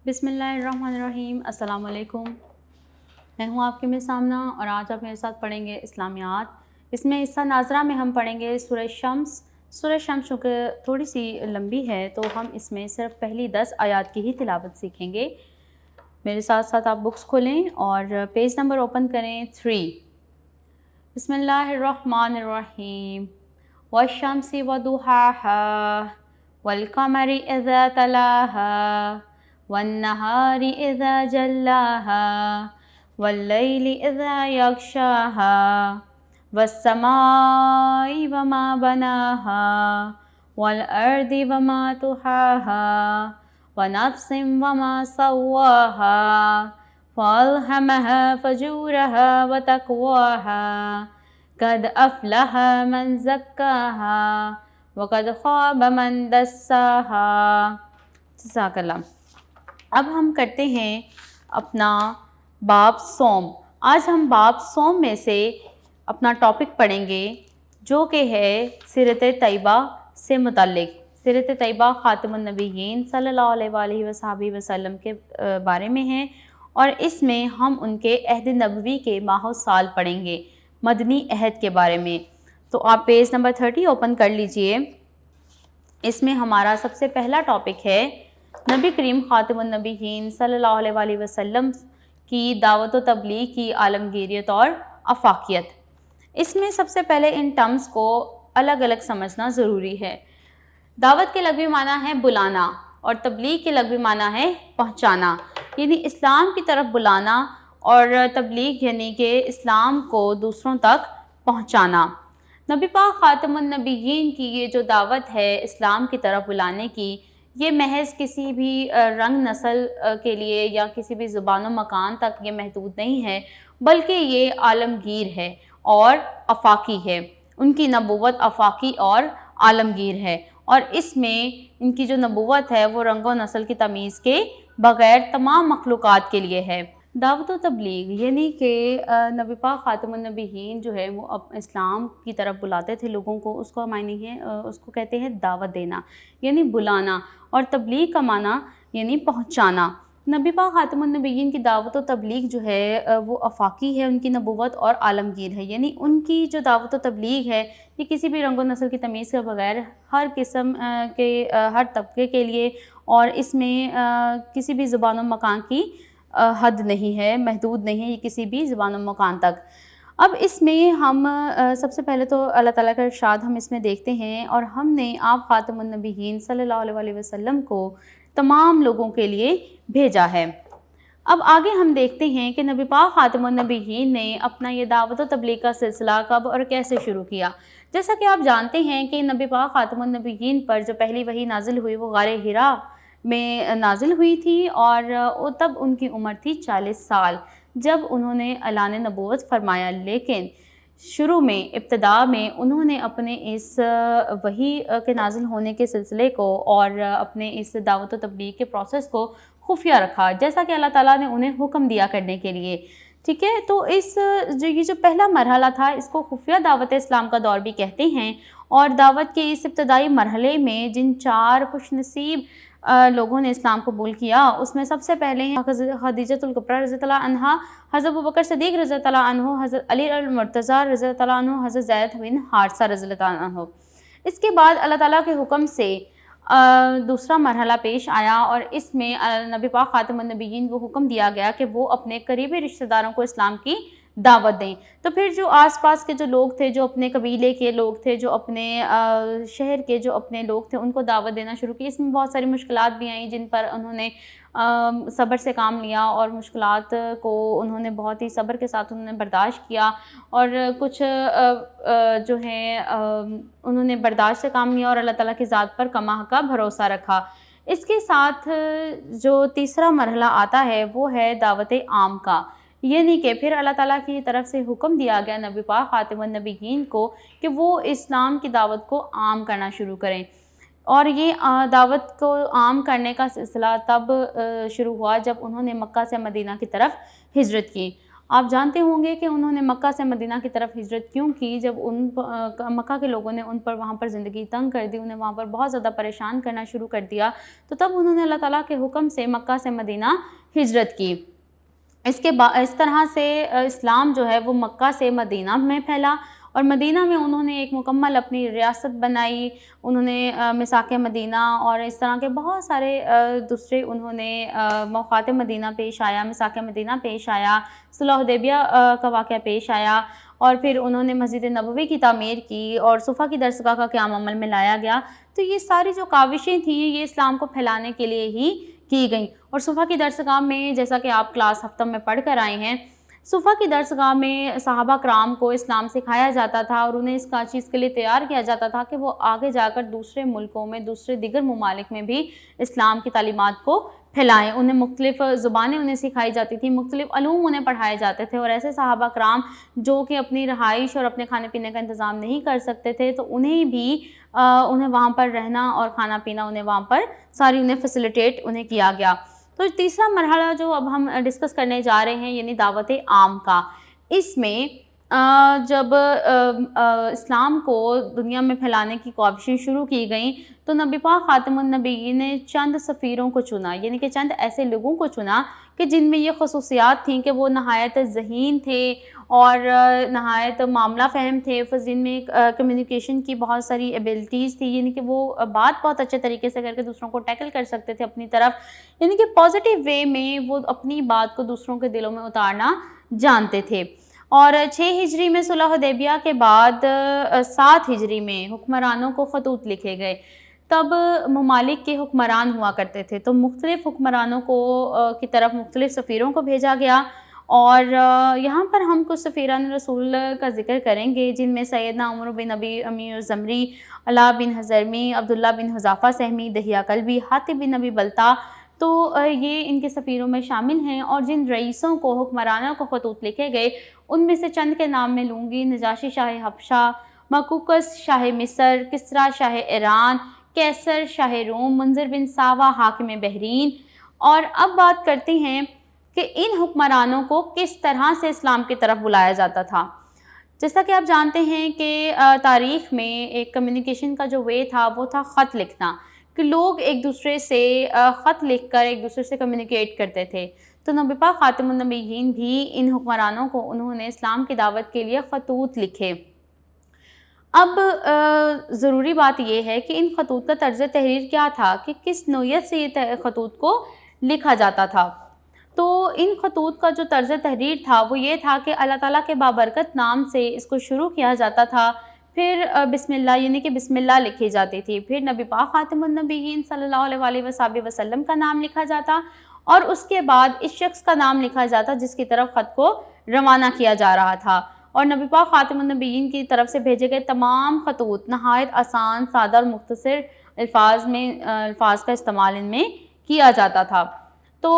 بسم اللہ الرحمن الرحیم۔ السلام علیکم، میں ہوں آپ کے میں سامنا اور آج آپ میرے ساتھ پڑھیں گے اسلامیات۔ اس میں حصہ ناظرہ میں ہم پڑھیں گے سورہ شمس۔ سورہ شمس چونکہ تھوڑی سی لمبی ہے تو ہم اس میں صرف پہلی 10 آیات کی ہی تلاوت سیکھیں گے۔ میرے ساتھ ساتھ آپ بکس کھولیں اور پیج نمبر اوپن کریں 3۔ بسم اللہ الرحمن الرحیم۔ والشمس وضحاها والقمر اذا تلاها والنهار إذا جلاها والليل إذا يغشاها والسماء وما بناها والأرض وما طحاها ونفس وما سواها فألهمها فجورها وتقواها قد أفلح من زكاها وقد خاب من دساها۔ جزاک اللہ۔ اب ہم کرتے ہیں اپنا باب صوم۔ آج ہم باب صوم میں سے اپنا ٹاپک پڑھیں گے جو کہ ہے سیرت طیبہ سے متعلق۔ سیرت طیبہ خاتم النبیین صلی اللہ علیہ وآلہ وصحبہ وسلم کے بارے میں ہیں اور اس میں ہم ان کے عہد نبوی کے ماہ و سال پڑھیں گے، مدنی عہد کے بارے میں۔ تو آپ پیج نمبر 30 اوپن کر لیجئے۔ اس میں ہمارا سب سے پہلا ٹاپک ہے نبی کریم خاتم النبیین صلی اللہ علیہ وآلہ وسلم کی دعوت و تبلیغ کی عالمگیریت اور آفاقیت۔ اس میں سب سے پہلے ان ٹرمز کو الگ الگ سمجھنا ضروری ہے۔ دعوت کے لغوی معنی ہے بلانا اور تبلیغ کے لغوی معنی ہے پہنچانا، یعنی اسلام کی طرف بلانا، اور تبلیغ یعنی کہ اسلام کو دوسروں تک پہنچانا۔ نبی پاک خاتم النبیین کی یہ جو دعوت ہے اسلام کی طرف بلانے کی، یہ محض کسی بھی رنگ نسل کے لیے یا کسی بھی زبان و مکان تک یہ محدود نہیں ہے، بلکہ یہ عالمگیر ہے اور آفاقی ہے۔ ان کی نبوت آفاقی اور عالمگیر ہے، اور اس میں ان کی جو نبوت ہے وہ رنگ و نسل کی تمیز کے بغیر تمام مخلوقات کے لیے ہے۔ دعوت و تبلیغ یعنی کہ نبی پاک خاتم النبیین جو ہے وہ اسلام کی طرف بلاتے تھے لوگوں کو، اس کا معنی ہے اس کو کہتے ہیں دعوت دینا یعنی بلانا، اور تبلیغ کا معنی یعنی پہنچانا۔ نبی پاک خاتم النبیین کی دعوت و تبلیغ جو ہے وہ آفاقی ہے، ان کی نبوت اور عالمگیر ہے، یعنی ان کی جو دعوت و تبلیغ ہے یہ کسی بھی رنگ و نسل کی تمیز کے بغیر ہر قسم کے ہر طبقے کے لیے، اور اس میں کسی بھی زبان و مکان کی حد نہیں ہے، محدود نہیں ہے یہ کسی بھی زبان و مکان تک۔ اب اس میں ہم سب سے پہلے تو اللہ تعالیٰ کا ارشاد ہم اس میں دیکھتے ہیں، اور ہم نے آپ خاتم النبیین صلی اللہ علیہ وآلہ وسلم کو تمام لوگوں کے لیے بھیجا ہے۔ اب آگے ہم دیکھتے ہیں کہ نبی پاک خاتم النبیین نے اپنا یہ دعوت و تبلیغ کا سلسلہ کب اور کیسے شروع کیا۔ جیسا کہ آپ جانتے ہیں کہ نبی پاک خاتم النبیین پر جو پہلی وحی نازل ہوئی وہ غار حرا میں نازل ہوئی تھی، اور تب ان کی عمر تھی 40 سال جب انہوں نے اعلان نبوت فرمایا، لیکن شروع میں ابتدا میں انہوں نے اپنے اس وحی کے نازل ہونے کے سلسلے کو اور اپنے اس دعوت و تبلیغ کے پروسیس کو خفیہ رکھا، جیسا کہ اللہ تعالیٰ نے انہیں حکم دیا کرنے کے لیے، ٹھیک ہے۔ تو یہ جو پہلا مرحلہ تھا اس کو خفیہ دعوت اسلام کا دور بھی کہتے ہیں، اور دعوت کے اس ابتدائی مرحلے میں جن 4 خوش نصیب لوگوں نے اسلام قبول کیا اس میں سب سے پہلے ہیں خدیجۃ الکبریٰ رضی اللہ عنہا، حضرت ابوبکر صدیق رضی اللہ عنہ، حضرت علی المرتضیٰ رضی اللہ عنہ، حضرت زید بن حارثہ رضی اللہ عنہ۔ اس کے بعد اللہ تعالیٰ کے حکم سے دوسرا مرحلہ پیش آیا، اور اس میں نبی پاک خاتم النبیین کو حکم دیا گیا کہ وہ اپنے قریبی رشتہ داروں کو اسلام کی دعوت دیں۔ تو پھر جو آس پاس کے جو لوگ تھے، جو اپنے قبیلے کے لوگ تھے، جو اپنے شہر کے جو اپنے لوگ تھے، ان کو دعوت دینا شروع کی۔ اس میں بہت ساری مشکلات بھی آئیں جن پر انہوں نے صبر سے کام لیا، اور مشکلات کو انہوں نے بہت ہی صبر کے ساتھ انہوں نے برداشت کیا، اور کچھ جو ہے انہوں نے برداشت سے کام لیا اور اللہ تعالیٰ کی ذات پر کما حقہ بھروسہ رکھا۔ اس کے ساتھ جو تیسرا مرحلہ آتا ہے وہ ہے دعوت عام کا، یعنی کہ پھر اللہ تعالیٰ کی طرف سے حکم دیا گیا نبی پاک خاتم النبیین کو کہ وہ اسلام کی دعوت کو عام کرنا شروع کریں، اور یہ دعوت کو عام کرنے کا سلسلہ تب شروع ہوا جب انہوں نے مکہ سے مدینہ کی طرف ہجرت کی۔ آپ جانتے ہوں گے کہ انہوں نے مکہ سے مدینہ کی طرف ہجرت کیوں کی. جب مکہ کے لوگوں نے ان پر وہاں پر زندگی تنگ کر دی, انہیں وہاں پر بہت زیادہ پریشان کرنا شروع کر دیا, تو تب انہوں نے اللہ تعالیٰ کے حکم سے مکہ سے مدینہ ہجرت کی. اس طرح سے اسلام جو ہے وہ مکہ سے مدینہ میں پھیلا, اور مدینہ میں انہوں نے ایک مکمل اپنی ریاست بنائی. انہوں نے میثاق مدینہ اور اس طرح کے بہت سارے دوسرے انہوں نے موقعات مدینہ پیش آیا, میثاق مدینہ پیش آیا, صلح حدیبیہ کا واقعہ پیش آیا, اور پھر انہوں نے مسجد نبوی کی تعمیر کی اور صفا کی درسگاہ کا قیام عمل میں لایا گیا. تو یہ ساری جو کاوشیں تھیں یہ اسلام کو پھیلانے کے لیے ہی کی گئیں. اور صفا کی درسگاہ میں جیسا کہ آپ کلاس ہفتہ میں پڑھ کر آئے ہیں, صفا کی درسگاہ میں صحابہ کرام کو اسلام سکھایا جاتا تھا اور انہیں اس کا چیز کے لیے تیار کیا جاتا تھا کہ وہ آگے جا کر دوسرے ملکوں میں, دوسرے دیگر ممالک میں بھی اسلام کی تعلیمات کو پھیلائیں. انہیں مختلف زبانیں انہیں سکھائی جاتی تھیں, مختلف علوم انہیں پڑھائے جاتے تھے, اور ایسے صحابہ کرام جو کہ اپنی رہائش اور اپنے کھانے پینے کا انتظام نہیں کر سکتے تھے, تو انہیں وہاں پر رہنا اور کھانا پینا انہیں وہاں پر ساری انہیں فیسیلیٹیٹ انہیں کیا گیا. تو تیسرا مرحلہ جو اب ہم ڈسکس کرنے جا رہے ہیں یعنی دعوت عام کا, اس میں جب اسلام کو دنیا میں پھیلانے کی کوششیں شروع کی گئیں تو نبی پاک خاتم النبیین نے چند سفیروں کو چنا, یعنی کہ چند ایسے لوگوں کو چنا کہ جن میں یہ خصوصیات تھیں کہ وہ نہایت ذہین تھے اور نہایت معاملہ فہم تھے, جن میں کمیونیکیشن کی بہت ساری ایبلٹیز تھی, یعنی کہ وہ بات بہت اچھے طریقے سے کر کے دوسروں کو ٹیکل کر سکتے تھے اپنی طرف, یعنی کہ پازیٹیو وے میں وہ اپنی بات کو دوسروں کے دلوں میں اتارنا جانتے تھے. اور 6 ہجری میں صلح حدیبیہ کے بعد 7 ہجری میں حکمرانوں کو خطوط لکھے گئے. تب ممالک کے حکمران ہوا کرتے تھے, تو مختلف حکمرانوں کی طرف مختلف سفیروں کو بھیجا گیا, اور یہاں پر ہم کچھ سفیران رسول کا ذکر کریں گے جن میں سیدنا عمر بن نبی امی الزمری, علا بن حضرمی, عبداللہ بن حذافہ سہمی, دہیہ کلبی, حاتب بن نبی بلتا, تو یہ ان کے سفیروں میں شامل ہیں. اور جن رئیسوں کو, حکمرانوں کو خطوط لکھے گئے ان میں سے چند کے نام میں لوں گی: نجاشی شاہ حبشہ, مقوقس شاہ مصر, کسریٰ شاہ ایران, قیصر شاہ روم, منذر بن ساوا حاکم بحرین. اور اب بات کرتے ہیں کہ ان حکمرانوں کو کس طرح سے اسلام کی طرف بلایا جاتا تھا. جیسا کہ آپ جانتے ہیں کہ تاریخ میں ایک کمیونیکیشن کا جو وے تھا وہ تھا خط لکھنا, کہ لوگ ایک دوسرے سے خط لکھ کر ایک دوسرے سے کمیونیکیٹ کرتے تھے. تو نبی پاک خاتم النبیین بھی ان حکمرانوں کو انہوں نے اسلام کی دعوت کے لیے خطوط لکھے. اب ضروری بات یہ ہے کہ ان خطوط کا طرز تحریر کیا تھا, کہ کس نوعیت سے یہ خطوط کو لکھا جاتا تھا. تو ان خطوط کا جو طرز تحریر تھا وہ یہ تھا کہ اللہ تعالیٰ کے بابرکت نام سے اس کو شروع کیا جاتا تھا, پھر بسم اللہ یعنی کہ بسم اللہ لکھی جاتی تھی, پھر نبی پاک خاتم النبیین صلی اللہ علیہ وسلم کا نام لکھا جاتا, اور اس کے بعد اس شخص کا نام لکھا جاتا جس کی طرف خط کو روانہ کیا جا رہا تھا. اور نبی پاک خاتم النبیین کی طرف سے بھیجے گئے تمام خطوط نہایت آسان, سادہ اور مختصر الفاظ کا استعمال ان میں کیا جاتا تھا. تو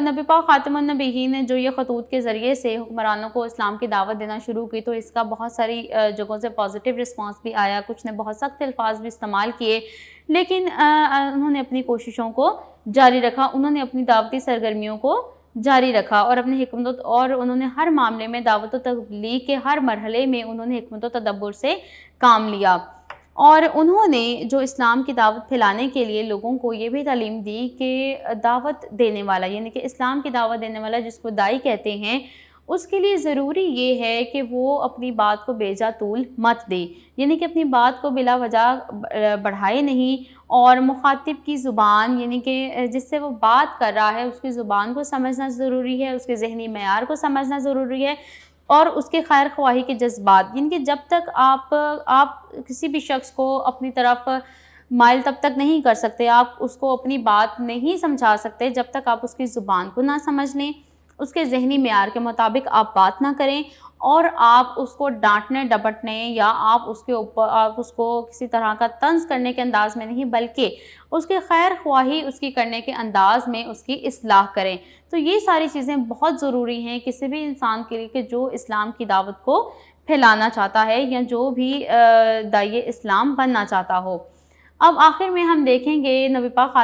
نبی پاک خاتم النبیین نے جو یہ خطوط کے ذریعے سے حکمرانوں کو اسلام کی دعوت دینا شروع کی, تو اس کا بہت ساری جگہوں سے پازیٹیو رسپانس بھی آیا. کچھ نے بہت سخت الفاظ بھی استعمال کیے, لیکن انہوں نے اپنی کوششوں کو جاری رکھا, انہوں نے اپنی دعوتی سرگرمیوں کو جاری رکھا, اور اپنی حکمت اور انہوں نے ہر معاملے میں دعوت و تبلیغ کے ہر مرحلے میں انہوں نے حکمت و تدبر سے کام لیا. اور انہوں نے جو اسلام کی دعوت پھیلانے کے لیے لوگوں کو یہ بھی تعلیم دی کہ دعوت دینے والا یعنی کہ اسلام کی دعوت دینے والا جس کو داعی کہتے ہیں, اس کے لیے ضروری یہ ہے کہ وہ اپنی بات کو بے جا طول مت دے, یعنی کہ اپنی بات کو بلا وجہ بڑھائے نہیں, اور مخاطب کی زبان یعنی کہ جس سے وہ بات کر رہا ہے اس کی زبان کو سمجھنا ضروری ہے, اس کے ذہنی معیار کو سمجھنا ضروری ہے, اور اس کے خیر خواہی کے جذبات, یعنی کہ جب تک آپ کسی بھی شخص کو اپنی طرف مائل تب تک نہیں کر سکتے, آپ اس کو اپنی بات نہیں سمجھا سکتے جب تک آپ اس کی زبان کو نہ سمجھ لیں, اس کے ذہنی معیار کے مطابق آپ بات نہ کریں, اور آپ اس کو ڈانٹنے ڈپٹنے یا آپ اس کو کسی طرح کا طنز کرنے کے انداز میں نہیں, بلکہ اس کے خیر خواہی اس کی کرنے کے انداز میں اس کی اصلاح کریں. تو یہ ساری چیزیں بہت ضروری ہیں کسی بھی انسان کے لیے کہ جو اسلام کی دعوت کو پھیلانا چاہتا ہے یا جو بھی داعی اسلام بننا چاہتا ہو. اب آخر میں ہم دیکھیں گے نبی پاک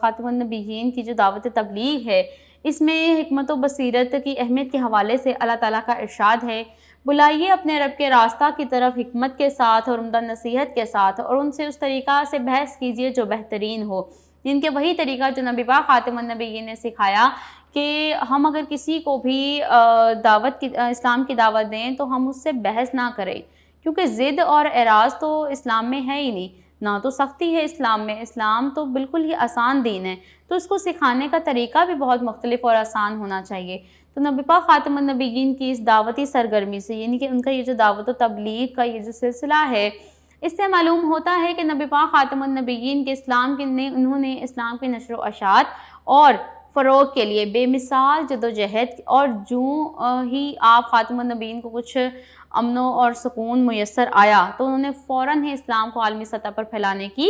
خاتم النبیین کی جو دعوت تبلیغ ہے, اس میں حکمت و بصیرت کی اہمیت کے حوالے سے اللہ تعالیٰ کا ارشاد ہے، بلائیے اپنے رب کے راستہ کی طرف حکمت کے ساتھ اور عمدہ نصیحت کے ساتھ، اور ان سے اس طریقہ سے بحث کیجیے جو بہترین ہو، جن کے وہی طریقہ جو نبی پاک خاتم النبیین نے سکھایا کہ ہم اگر کسی کو بھی اسلام کی دعوت دیں تو ہم اس سے بحث نہ کریں، کیونکہ ضد اور اعراض تو اسلام میں ہے ہی نہیں، نہ تو سختی ہے اسلام میں، اسلام تو بالکل ہی آسان دین ہے، تو اس کو سکھانے کا طریقہ بھی بہت مختلف اور آسان ہونا چاہیے۔ تو نبی پاک خاتم النبیین کی اس دعوتی سرگرمی سے، یعنی کہ ان کا یہ جو دعوت و تبلیغ کا یہ جو سلسلہ ہے، اس سے معلوم ہوتا ہے کہ نبی پاک خاتم النبیین کے انہوں نے اسلام کی نشر و اشاعت اور فروغ کے لیے بے مثال جدوجہد، اور جو ہی آپ خاتم النبیین کو کچھ امن اور سکون میسر آیا تو انہوں نے فوراً ہی اسلام کو عالمی سطح پر پھیلانے کی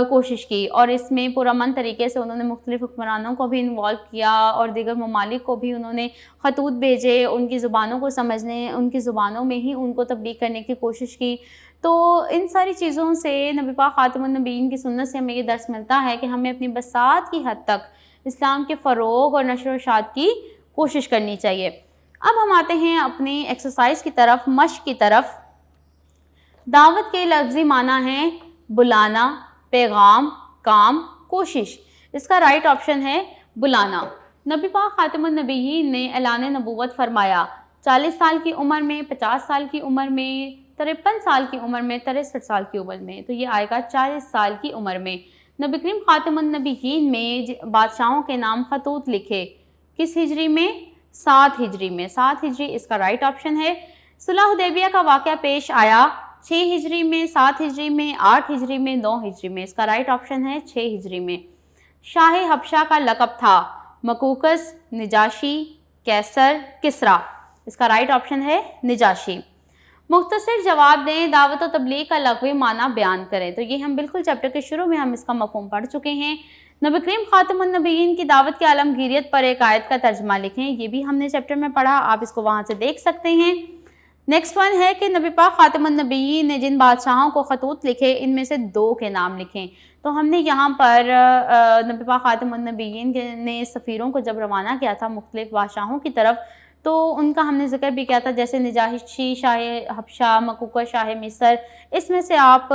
کوشش کی، اور اس میں پرامن طریقے سے انہوں نے مختلف حکمرانوں کو بھی انوالو کیا، اور دیگر ممالک کو بھی انہوں نے خطوط بھیجے، ان کی زبانوں کو سمجھنے، ان کی زبانوں میں ہی ان کو تبلیغ کرنے کی کوشش کی۔ تو ان ساری چیزوں سے نبی پاک خاتم النبیین کی سنت سے ہمیں یہ درس ملتا ہے کہ ہمیں اپنی بساط کی حد تک اسلام کے فروغ اور نشر و اشاعت کی کوشش کرنی چاہیے۔ اب ہم آتے ہیں اپنی ایکسرسائز کی طرف، مشق کی طرف۔ دعوت کے لفظی معنی ہے بلانا، پیغام، کام، کوشش۔ اس کا رائٹ آپشن ہے بلانا۔ نبی پاک خاتم النبیین نے اعلان نبوت فرمایا 40 سال کی عمر میں، 50 سال کی عمر میں، 53 سال کی عمر میں، 63 سال کی عمر میں، تو یہ آئے گا 40 سال کی عمر میں۔ نبی کریم خاتم النبیین میں بادشاہوں کے نام خطوط لکھے، کس ہجری میں؟ 7 ہجری میں۔ 7 ہجری اس کا رائٹ آپشن ہے۔ صلح حدیبیہ کا واقعہ پیش آیا 6 ہجری میں، 7 ہجری میں، 8 ہجری میں، 9 ہجری میں، اس کا رائٹ آپشن ہے 6 ہجری میں۔ شاہ حبشہ کا لقب تھا مقوقس، نجاشی، کیسر، کسریٰ، اس کا رائٹ آپشن ہے نجاشی۔ مختصر جواب دیں، دعوت و تبلیغ کا لغوی معنی بیان کریں، تو یہ ہم بالکل چیپٹر کے شروع میں ہم اس کا مفہوم پڑھ چکے ہیں۔ نبی کریم خاتم النبیین کی دعوت کی عالمگیریت پر ایک آیت کا ترجمہ لکھیں، یہ بھی ہم نے چیپٹر میں پڑھا، آپ اس کو وہاں سے دیکھ سکتے ہیں۔ نیکسٹ ون ہے کہ نبی پاک خاتم النبیین نے جن بادشاہوں کو خطوط لکھے ان میں سے 2 کے نام لکھیں، تو ہم نے یہاں پر نبی پاک خاتم النبیین نے سفیروں کو جب روانہ کیا تھا مختلف بادشاہوں کی طرف، تو ان کا ہم نے ذکر بھی کیا تھا، جیسے نجاشی شاہ حبشہ، مقوقس شاہ مصر، اس میں سے آپ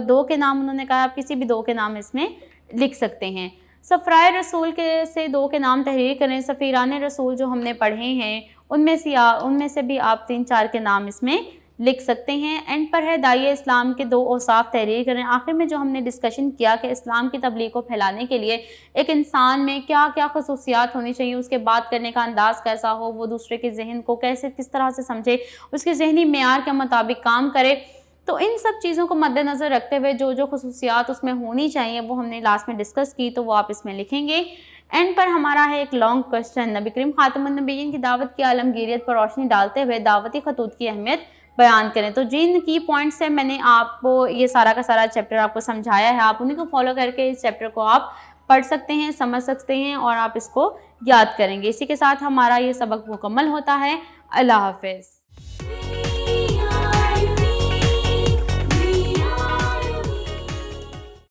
2 کے نام انہوں نے کہا، آپ کسی بھی 2 کے نام اس میں لکھ سکتے ہیں۔ سفرائے رسول سے 2 کے نام تحریر کریں، سفیران رسول جو ہم نے پڑھے ہیں ان میں سے بھی آپ 3-4 کے نام اس میں لکھ سکتے ہیں۔ اینڈ پر ہے داعیہ اسلام کے 2 اوصاف تحریر کریں۔ آخر میں جو ہم نے ڈسکشن کیا کہ اسلام کی تبلیغ کو پھیلانے کے لیے ایک انسان میں کیا کیا خصوصیات ہونی چاہیے، اس کے بات کرنے کا انداز کیسا ہو، وہ دوسرے کے ذہن کو کس طرح سے سمجھے، اس کے ذہنی معیار کے مطابق کام کرے، تو ان سب چیزوں کو مد نظر رکھتے ہوئے جو خصوصیات اس میں ہونی چاہیے وہ ہم نے لاسٹ میں ڈسکس کی، تو وہ آپ اس میں لکھیں گے۔ اینڈ پر ہمارا ہے ایک لانگ کوسچن، نبی کریم خاتم النبیین کی دعوت کی عالمگیریت پر روشنی ڈالتے ہوئے دعوتی خطوط کی اہمیت بیان کریں۔ تو جن کی پوائنٹس سے میں نے آپ کو یہ سارا کا سارا چیپٹر آپ کو سمجھایا ہے، آپ انہیں کو فالو کر کے اس چیپٹر کو آپ پڑھ سکتے ہیں، سمجھ سکتے ہیں، اور آپ اس کو یاد کریں گے۔ اسی کے ساتھ ہمارا یہ سبق مکمل ہوتا ہے۔ اللہ حافظ۔